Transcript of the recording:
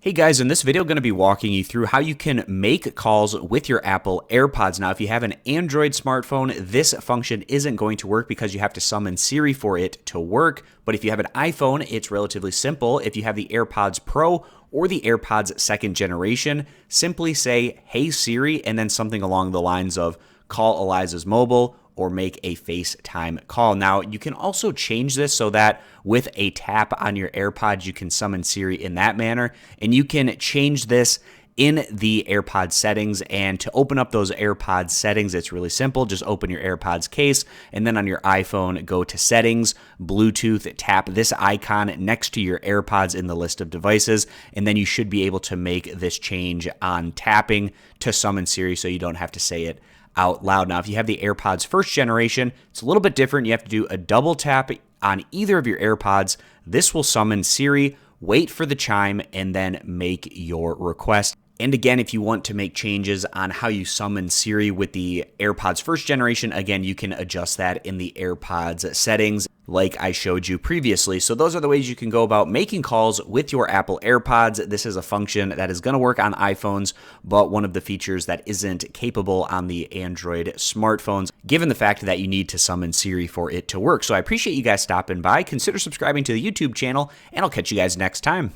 Hey guys, in this video I'm going to be walking you through how you can make calls with your Apple AirPods. Now, if you have an Android smartphone, this function isn't going to work because you have to summon Siri for it to work. But if you have an iPhone, it's relatively simple. If you have the AirPods Pro or the AirPods second generation, simply say, "Hey Siri," and then something along the lines of "Call Eliza's mobile," or make a FaceTime call. Now, you can also change this so that with a tap on your AirPods, you can summon Siri in that manner. And you can change this in the AirPods settings. And to open up those AirPods settings, it's really simple. Just open your AirPods case, and then on your iPhone, go to Settings, Bluetooth, tap this icon next to your AirPods in the list of devices, and then you should be able to make this change on tapping to summon Siri so you don't have to say it out loud. Now, if you have the AirPods first generation, it's a little bit different. You have to do a double tap on either of your AirPods. This will summon Siri, wait for the chime, and then make your request. And again, if you want to make changes on how you summon Siri with the AirPods first generation, again, you can adjust that in the AirPods settings like I showed you previously. So those are the ways you can go about making calls with your Apple AirPods. This is a function that is going to work on iPhones, but one of the features that isn't capable on the Android smartphones, given the fact that you need to summon Siri for it to work. So I appreciate you guys stopping by. Consider subscribing to the YouTube channel, and I'll catch you guys next time.